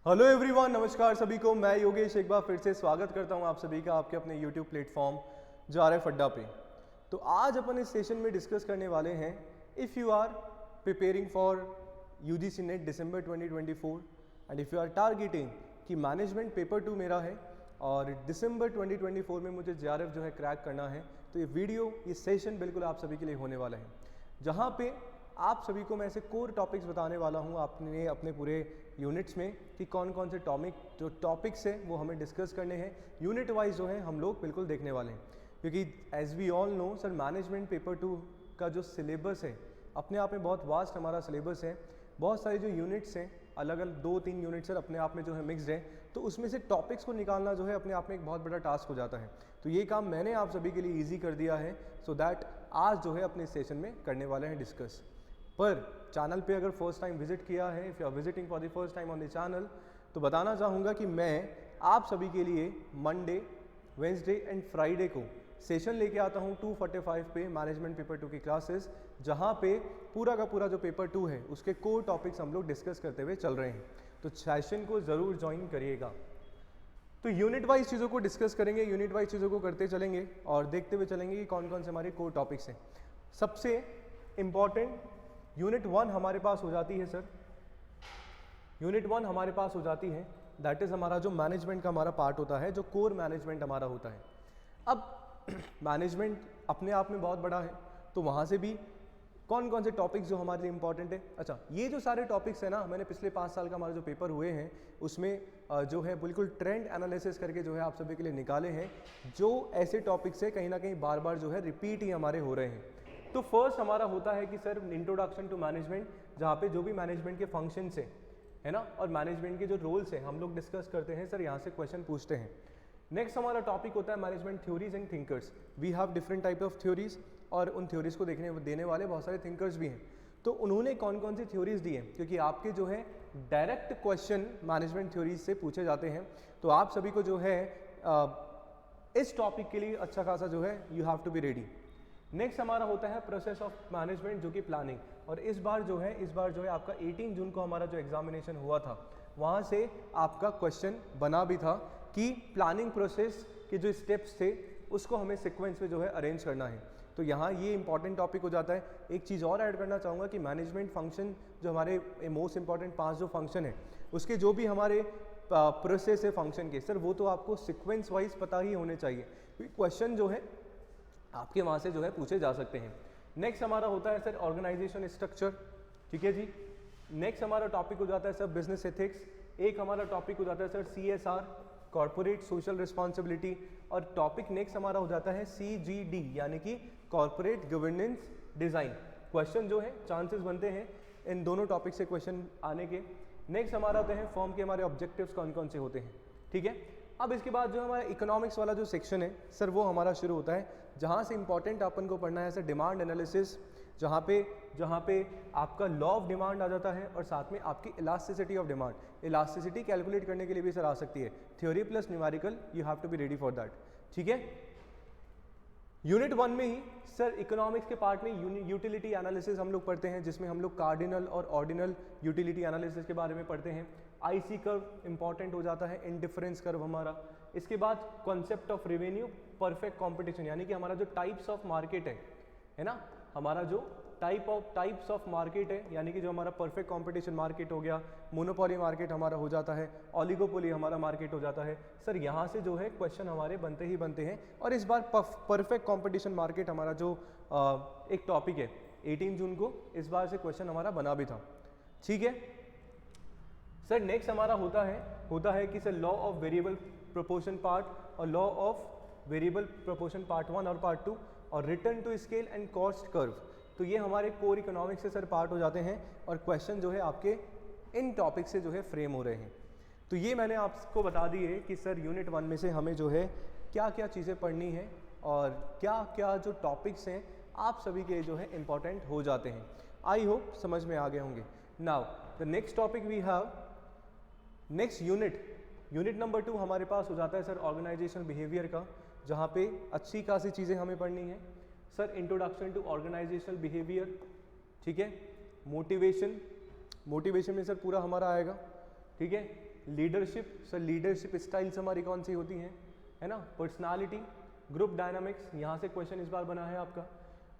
Hello everyone, नमस्कार सभी को। मैं योगेश एक बार फिर से स्वागत करता हूं आप सभी का आपके अपने यूट्यूब प्लेटफॉर्म JRF अड्डा पे। तो आज अपन इस सेशन में डिस्कस करने वाले हैं if you are preparing for UGC NET December 2024 and if you are targeting कि मैनेजमेंट पेपर 2 मेरा है और दिसंबर 2024 में मुझे JRF जो है क्रैक करना है, तो ये सेशन बिल्कुल आप सभी के लिए होने वाला है, जहाँ पे आप सभी को मैं ऐसे कोर टॉपिक्स बताने वाला हूँ आपने अपने पूरे यूनिट्स में कि कौन कौन से टॉपिक्स हैं वो हमें डिस्कस करने हैं। यूनिट वाइज जो है हम लोग बिल्कुल देखने वाले हैं, क्योंकि as we all know sir management paper 2 का जो सिलेबस है अपने आप में बहुत वास्ट हमारा सिलेबस है। बहुत सारे जो यूनिट्स हैं, अलग अलग 2-3 यूनिट्स सर अपने आप में जो है मिक्सड है, तो उसमें से टॉपिक्स को निकालना जो है अपने आप में एक बहुत बड़ा टास्क हो जाता है। तो ये काम मैंने आप सभी के लिए ईजी कर दिया है, सो दैट आज जो है अपने सेशन में करने वाले हैं डिस्कस। पर चैनल पे अगर फर्स्ट टाइम विजिट किया है, if you are visiting for the first time on the channel, तो बताना चाहूँगा कि मैं आप सभी के लिए मंडे, वेंसडे एंड फ्राइडे को सेशन लेके आता हूँ 2:45 पे मैनेजमेंट पेपर 2 की क्लासेस, जहाँ पे पूरा का पूरा जो पेपर 2 है उसके कोर टॉपिक्स हम लोग डिस्कस करते हुए चल रहे हैं। तो सेशन को ज़रूर ज्वाइन करिएगा। तो यूनिट वाइज चीज़ों को डिस्कस करेंगे, यूनिट वाइज चीज़ों को करते चलेंगे और देखते हुए चलेंगे कि कौन कौन से हमारे कोर टॉपिक्स हैं। सबसे इम्पॉर्टेंट यूनिट 1 हमारे पास हो जाती है सर, यूनिट 1 हमारे पास हो जाती है, दैट इज़ हमारा जो मैनेजमेंट का हमारा पार्ट होता है, जो कोर मैनेजमेंट हमारा होता है। अब मैनेजमेंट अपने आप में बहुत बड़ा है, तो वहाँ से भी कौन कौन से टॉपिक्स जो हमारे लिए इंपॉर्टेंट है। अच्छा, ये जो सारे टॉपिक्स हैं ना, मैंने पिछले 5 साल का हमारे जो पेपर हुए हैं उसमें जो है बिल्कुल ट्रेंड एनालिसिस करके जो है आप सभी के लिए निकाले हैं, जो ऐसे टॉपिक्स है कहीं ना कहीं बार बार जो है रिपीट ही हमारे हो रहे हैं। तो फर्स्ट हमारा होता है कि सर इंट्रोडक्शन टू मैनेजमेंट, जहाँ पे जो भी मैनेजमेंट के फंक्शंस है ना, और मैनेजमेंट के जो रोल्स हैं हम लोग डिस्कस करते हैं सर, यहाँ से क्वेश्चन पूछते हैं। नेक्स्ट हमारा टॉपिक होता है management theories and thinkers. We have different type of theories और उन थ्योरीज को देने वाले बहुत सारे थिंकर्स भी हैं। तो उन्होंने कौन कौन सी थ्योरीज दी हैं, क्योंकि आपके जो है डायरेक्ट क्वेश्चन मैनेजमेंट थ्योरीज से पूछे जाते हैं, तो आप सभी को जो है इस टॉपिक के लिए अच्छा खासा जो है you have to be ready. Next हमारा होता है प्रोसेस ऑफ मैनेजमेंट, जो कि प्लानिंग। और इस बार जो है आपका 18 जून को हमारा जो एग्जामिनेशन हुआ था, वहाँ से आपका क्वेश्चन बना भी था कि प्लानिंग प्रोसेस के जो स्टेप्स थे उसको हमें सीक्वेंस में जो है अरेंज करना है। तो यहाँ ये इंपॉर्टेंट टॉपिक हो जाता है। एक चीज़ और ऐड करना चाहूँगा कि मैनेजमेंट फंक्शन जो हमारे मोस्ट इंपॉर्टेंट 5 जो फंक्शन है उसके जो भी हमारे प्रोसेस है फंक्शन के, सर वो तो आपको सीक्वेंस वाइज पता ही होने चाहिए, क्योंकि क्वेश्चन जो है आपके वहाँ से जो है पूछे जा सकते हैं। नेक्स्ट हमारा होता है सर ऑर्गेनाइजेशन स्ट्रक्चर, ठीक है जी। नेक्स्ट हमारा टॉपिक हो जाता है सर बिजनेस एथिक्स। एक हमारा टॉपिक हो जाता है sir CSR, corporate social responsibility. और टॉपिक नेक्स्ट हमारा हो जाता है CGD, यानी कि कॉर्पोरेट गवर्नेंस डिज़ाइन। क्वेश्चन जो है चांसेस बनते हैं इन दोनों टॉपिक से क्वेश्चन आने के। नेक्स्ट हमारा होते हैं फॉर्म के हमारे ऑब्जेक्टिव्स कौन कौन से होते हैं, ठीक है। अब इसके बाद जो हमारा इकोनॉमिक्स वाला जो सेक्शन है सर वो हमारा शुरू होता है, जहाँ से इंपॉर्टेंट अपन को पढ़ना है सर डिमांड एनालिसिस, जहाँ पे आपका लॉ ऑफ डिमांड आ जाता है और साथ में आपकी elasticity of demand. Elasticity calculate करने के लिए भी सर आ सकती है, theory plus numerical, you have to be ready for that, ठीक है। यूनिट 1 में ही सर इकोनॉमिक्स के पार्ट में यूटिलिटी एनालिसिस हम लोग पढ़ते हैं, जिसमें हम लोग कार्डिनल और ऑर्डिनल यूटिलिटी एनालिसिस के बारे में पढ़ते हैं। IC कर्व इंपॉर्टेंट हो जाता है, इंडिफरेंस कर्व हमारा। इसके बाद concept of revenue, perfect competition, यानी कि हमारा जो टाइप्स ऑफ मार्केट है ना, हमारा जो टाइप्स ऑफ मार्केट है, यानी कि जो हमारा परफेक्ट कंपटीशन मार्केट हो गया, मोनोपोली मार्केट हमारा हो जाता है, ऑलिगोपोली हमारा मार्केट हो जाता है। सर यहाँ से जो है क्वेश्चन हमारे बनते ही बनते हैं। और इस बार परफेक्ट कंपटीशन मार्केट हमारा जो एक टॉपिक है 18 जून को, इस बार से क्वेश्चन हमारा बना भी था, ठीक है। सर नेक्स्ट हमारा होता है कि sir law of variable proportion part और law of variable proportion part 1 और पार्ट 2, और return to scale and cost curve. तो ये हमारे कोर इकोनॉमिक्स से सर पार्ट हो जाते हैं और क्वेश्चन जो है आपके इन टॉपिक से जो है फ्रेम हो रहे हैं। तो ये मैंने आपको बता दी है कि सर यूनिट 1 में से हमें जो है क्या क्या चीज़ें पढ़नी है और क्या क्या जो टॉपिक्स हैं आप सभी के जो है इम्पॉर्टेंट हो जाते हैं। आई होप समझ में आ गए होंगे। Now the next topic we have, next unit number 2 हमारे पास हो जाता है सर ऑर्गेनाइजेशनल बिहेवियर का, जहाँ पे अच्छी खासी चीज़ें हमें पढ़नी है। Sir introduction to organisational behaviour, ठीक है। मोटिवेशन में सर पूरा हमारा आएगा, ठीक है। लीडरशिप, सर लीडरशिप स्टाइल्स हमारी कौन सी होती हैं, है ना, पर्सनालिटी, ग्रुप डायनामिक्स, यहाँ से क्वेश्चन इस बार बना है आपका,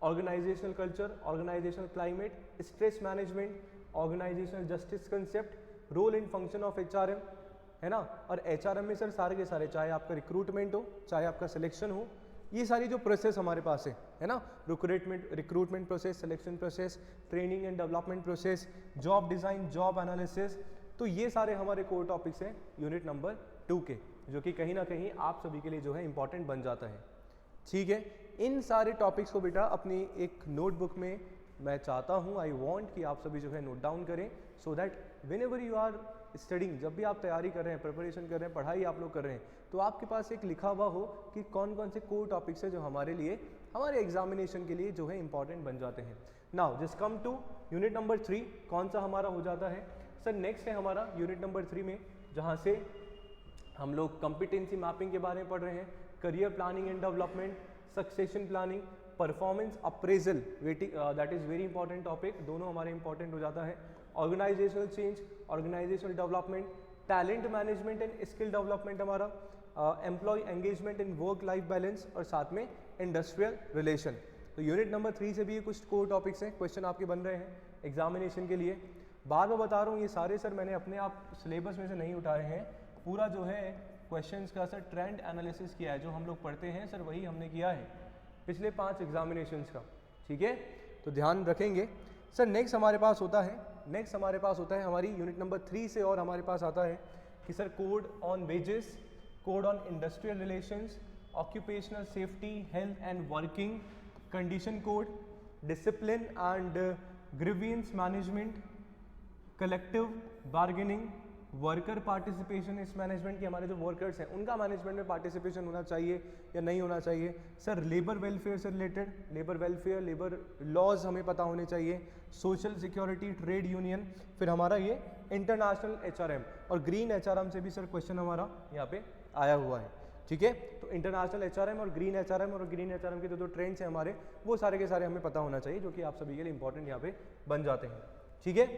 organisational culture, organisational climate, stress management, organisational justice concept, role and function of HRM, है ना, और एचआरएम में सर सारे के सारे, चाहे आपका रिक्रूटमेंट हो, चाहे आपका सिलेक्शन हो, ये सारी जो प्रोसेस हमारे पास है ना, recruitment process, selection process, training and development process, job design, job analysis, तो ये सारे हमारे कोर टॉपिक्स हैं यूनिट नंबर 2 के, जो कि कहीं ना कहीं आप सभी के लिए जो है इंपॉर्टेंट बन जाता है। ठीक है, इन सारे टॉपिक्स को बेटा अपनी एक नोटबुक में मैं चाहता हूँ, आई वॉन्ट कि आप सभी जो है नोट डाउन करें, so that whenever you are studying, जब भी आप तैयारी कर रहे हैं, प्रिपरेशन कर रहे हैं, पढ़ाई आप लोग कर रहे हैं, तो आपके पास एक लिखा हुआ हो कि कौन कौन से कोर टॉपिक्स है जो हमारे लिए, हमारे एग्जामिनेशन के लिए जो है इंपॉर्टेंट बन जाते हैं। Now just come to unit number 3, कौन सा हमारा हो जाता है सर, नेक्स्ट है हमारा यूनिट नंबर 3 में, जहाँ से हम लोग कॉम्पिटेंसी मैपिंग के बारे में पढ़ रहे हैं, career planning and development, succession planning, performance appraisal, that is very important topic, दोनों हमारे इंपॉर्टेंट हो जाता है, organisational change, organisational development, talent management and skill development हमारा, employee engagement in work life balance, और साथ में इंडस्ट्रियल रिलेशन। तो यूनिट नंबर 3 से भी ये कुछ कोर टॉपिक्स हैं, क्वेश्चन आपके बन रहे हैं एग्जामिनेशन के लिए। बार बार बता रहा हूँ, ये सारे सर मैंने अपने आप सिलेबस में से नहीं उठाए हैं, पूरा जो है क्वेश्चंस का सर ट्रेंड एनालिसिस किया है, जो हम लोग पढ़ते हैं सर वही हमने किया है पिछले 5 एग्जामिनेशंस का। ठीक है, तो ध्यान रखेंगे सर। नेक्स्ट हमारे पास होता है हमारी यूनिट नंबर 3 से, और हमारे पास आता है कि sir code on wages, code on industrial relations, occupational safety, health and working condition code, discipline and grievance management, collective bargaining, worker participation, इस मैनेजमेंट के हमारे जो वर्कर्स हैं उनका मैनेजमेंट में पार्टिसिपेशन होना चाहिए या नहीं होना चाहिए। सर लेबर वेलफेयर से related, labour welfare, labour laws हमें पता होने चाहिए, सोशल सिक्योरिटी, ट्रेड यूनियन, फिर हमारा ये इंटरनेशनल एचआरएम और ग्रीन एचआरएम से भी सर क्वेश्चन हमारा यहाँ पे आया हुआ है। ठीक है, तो इंटरनेशनल एचआरएम और ग्रीन एचआरएम के जो ट्रेंड्स हैं हमारे, वो सारे के सारे हमें पता होना चाहिए, जो कि आप सभी के लिए इंपॉर्टेंट यहाँ पे बन जाते हैं। ठीक है,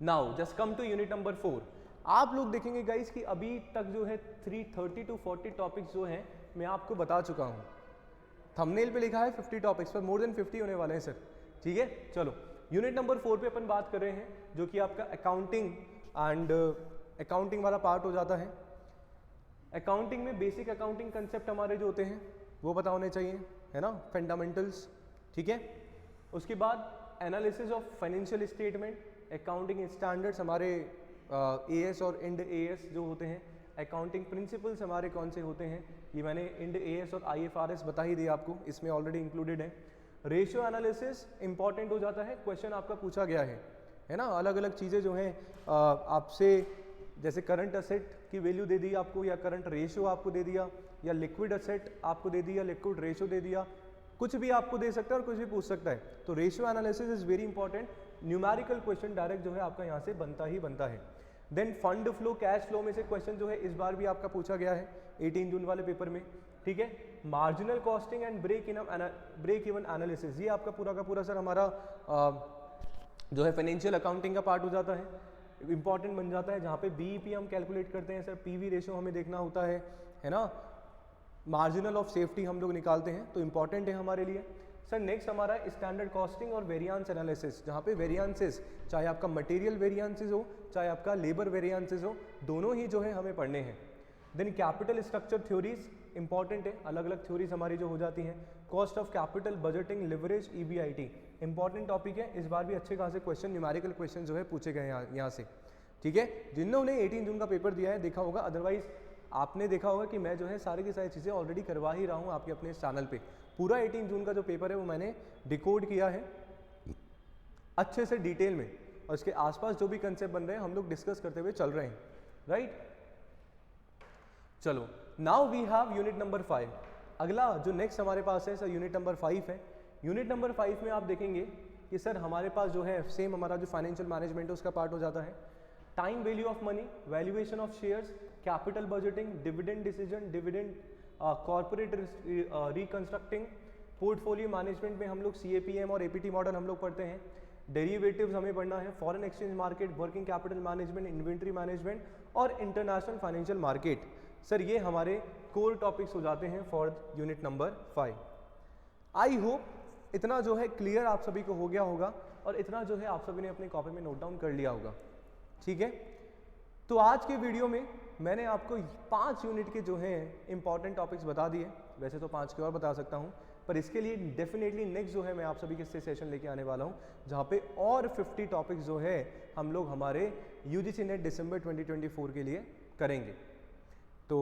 now just come to unit number 4। आप लोग देखेंगे गाइस कि अभी तक जो है 330 to 40 टॉपिक्स जो हैं मैं आपको बता चुका हूँ। थंबनेल पे लिखा है 50 टॉपिक्स, पर मोर देन 50 होने वाले हैं सर। ठीक है, चलो यूनिट नंबर 4 पे अपन बात कर रहे हैं, जो कि आपका अकाउंटिंग एंड अकाउंटिंग वाला पार्ट हो जाता है। अकाउंटिंग में बेसिक अकाउंटिंग कंसेप्ट हमारे जो होते हैं वो पता होने चाहिए, है ना, फंडामेंटल्स। ठीक है, उसके बाद analysis of financial statement, accounting standards हमारे एएस और इंड एएस जो होते हैं, अकाउंटिंग प्रिंसिपल्स हमारे कौन से होते हैं, ये मैंने इंड एएस और आईएफआरएस बता ही दिया आपको, इसमें ऑलरेडी इंक्लूडेड है। रेशियो एनालिसिस इंपॉर्टेंट हो जाता है, क्वेश्चन आपका पूछा गया है ना, अलग अलग चीज़ें जो हैं आपसे, जैसे करंट असेट की वैल्यू दे दी आपको, या करंट रेशियो आपको दे दिया, या लिक्विड असेट आपको दे दिया, लिक्विड रेशियो दे दिया, कुछ भी आपको दे सकता है और कुछ भी पूछ सकता है। तो ratio analysis is very important, numerical question direct जो है आपका यहाँ से बनता ही बनता है। Then fund flow, cash flow में से क्वेश्चन जो है इस बार भी आपका पूछा गया है 18 जून वाले पेपर में। ठीक है, marginal costing and break even analysis, ये आपका पूरा का पूरा सर हमारा जो है फाइनेंशियल अकाउंटिंग का पार्ट हो जाता है, इंपॉर्टेंट बन जाता है, जहाँ पे बीईपी हम कैलकुलेट करते हैं सर, पीवी रेशियो हमें देखना होता है ना, मार्जिनल ऑफ सेफ्टी हम लोग निकालते हैं, तो इंपॉर्टेंट है हमारे लिए। सर नेक्स्ट हमारा स्टैंडर्ड कॉस्टिंग और वेरिएंस एनालिसिस, जहाँ पे वेरिएंसेस, चाहे आपका मटेरियल वेरिएंसेस हो, चाहे आपका लेबर वेरिएंसेस हो, दोनों ही जो है हमें पढ़ने हैं। Then capital structure theories important है, अलग अलग थ्योरीज हमारी जो हो जाती हैं। Cost of capital, budgeting, leverage, EBIT important topic है, इस बार भी अच्छे खासे क्वेश्चन, न्यूमेरिकल क्वेश्चन जो है पूछे गए हैं यहाँ से। ठीक है, जिन्होंने 18 जून का पेपर दिया है देखा होगा, अदरवाइज आपने देखा होगा कि मैं जो है सारी की सारी चीज़ें ऑलरेडी करवा ही रहा हूँ आपके अपने इस चैनल पे। पूरा 18 जून का जो पेपर है वो मैंने डिकोड किया है अच्छे से डिटेल में, और इसके आसपास जो भी कंसेप्ट बन रहे हैं हम लोग डिस्कस करते हुए चल रहे हैं, राइट। चलो now we have unit number 5। अगला जो नेक्स्ट हमारे पास है सर यूनिट नंबर 5 है। यूनिट नंबर 5 में आप देखेंगे कि सर हमारे पास जो है सेम हमारा जो फाइनेंशियल मैनेजमेंट है उसका पार्ट हो जाता है। Time value of money, valuation of shares, capital budgeting, dividend decision, dividend corporate reconstructing, portfolio management में हम लोग CAPM और APT मॉडल हम लोग पढ़ते हैं। डेरिवेटिव्स हमें पढ़ना है, foreign exchange market, working capital management, inventory management और इंटरनेशनल फाइनेंशियल मार्केट। सर ये हमारे कोर टॉपिक्स हो जाते हैं for unit number 5। I hope इतना जो है क्लियर आप सभी को हो गया होगा और इतना जो है आप सभी ने अपनी कॉपी में नोट डाउन कर लिया होगा, ठीक है। तो आज के वीडियो में मैंने आपको 5 यूनिट के जो हैं इंपॉर्टेंट टॉपिक्स बता दिए। वैसे तो 5 के और बता सकता हूँ, पर इसके लिए डेफिनेटली नेक्स्ट जो है मैं आप सभी के से सेशन लेके आने वाला हूँ, जहाँ पे और 50 टॉपिक्स जो है हम लोग हमारे UGC नेट दिसंबर 2024 के लिए करेंगे। तो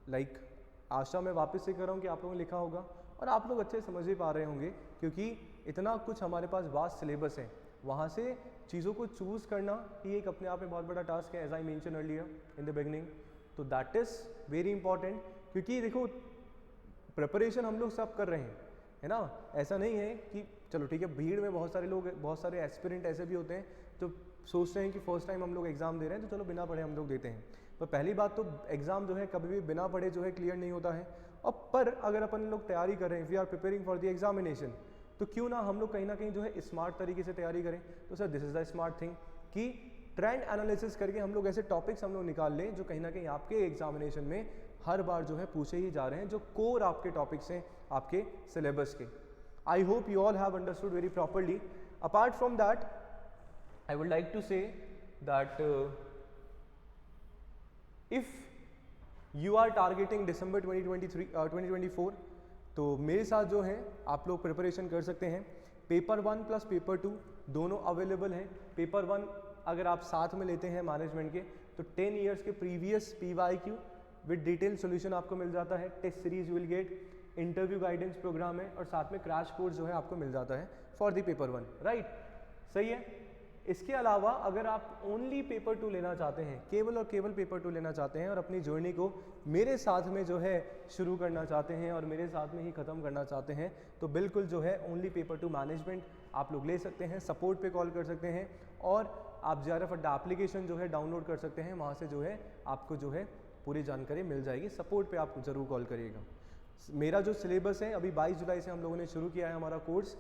लाइक आशा मैं वापस से कर रहा हूँ कि आप लोगों ने लिखा होगा और आप लोग अच्छे समझ ही पा रहे होंगे, क्योंकि इतना कुछ हमारे पास वास्ट सिलेबस है, वहाँ से चीज़ों को चूज़ करना ही एक अपने आप में बहुत बड़ा टास्क है, as I mention earlier in the beginning. तो दैट इज़ वेरी इंपॉर्टेंट, क्योंकि देखो प्रिपरेशन हम लोग सब कर रहे हैं, है ना। ऐसा नहीं है कि चलो ठीक है, भीड़ में बहुत सारे लोग, बहुत सारे एस्पिरेंट ऐसे भी होते हैं जो सोचते हैं कि फर्स्ट टाइम हम लोग एग्ज़ाम दे रहे हैं तो चलो बिना पढ़े हम लोग देते हैं। पर पहली बात तो एग्ज़ाम जो है कभी भी बिना पढ़े जो है क्लियर नहीं होता है। और पर अगर अपन लोग तैयारी कर रहे हैं, we are preparing for the examination, तो क्यों ना हम लोग कहीं ना कहीं जो है स्मार्ट तरीके से तैयारी करें। तो sir this is the smart thing कि ट्रेंड एनालिसिस करके हम लोग ऐसे टॉपिक्स हम लोग निकाल लें जो कहीं ना कहीं आपके एग्जामिनेशन में हर बार जो है पूछे ही जा रहे हैं, जो कोर आपके टॉपिक्स हैं आपके सिलेबस के। I hope you all have understood very properly. Apart from that I would like to say that if you are targeting December 2024, तो मेरे साथ जो है आप लोग प्रिपरेशन कर सकते हैं। पेपर 1 प्लस पेपर 2 दोनों अवेलेबल हैं। पेपर 1 अगर आप साथ में लेते हैं मैनेजमेंट के, तो 10 ईयर्स के previous PYQ with detail solution आपको मिल जाता है। Test series will get, interview guidance program है और साथ में क्रैश कोर्स जो है आपको मिल जाता है फॉर द पेपर 1, राइट, सही है। इसके अलावा अगर आप ओनली पेपर 2 लेना चाहते हैं, केवल और केवल पेपर 2 लेना चाहते हैं और अपनी जर्नी को मेरे साथ में जो है शुरू करना चाहते हैं और मेरे साथ में ही ख़त्म करना चाहते हैं, तो बिल्कुल जो है ओनली पेपर 2 मैनेजमेंट आप लोग ले सकते हैं। सपोर्ट पे कॉल कर सकते हैं और आप JRF अड्डा एप्लीकेशन जो है डाउनलोड कर सकते हैं। वहाँ से जो है आपको जो है पूरी जानकारी मिल जाएगी। सपोर्ट पे आप ज़रूर कॉल करिएगा। मेरा जो सिलेबस है अभी 22 जुलाई से हम लोगों ने शुरू किया है हमारा course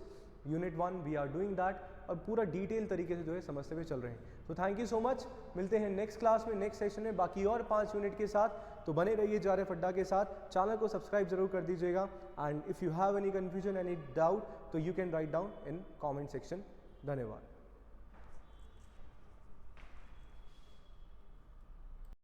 unit 1, we are doing that, और पूरा डिटेल तरीके से जो है समझते हुए चल रहे हैं। तो थैंक यू सो मच। मिलते हैं नेक्स्ट क्लास में, नेक्स्ट सेशन में बाकी और 5 यूनिट के साथ। तो बने रहिए JRF अड्डा के साथ। चैनल को सब्सक्राइब जरूर कर दीजिएगा and if you have any confusion, any doubt, तो you can write down in comment section. धन्यवाद।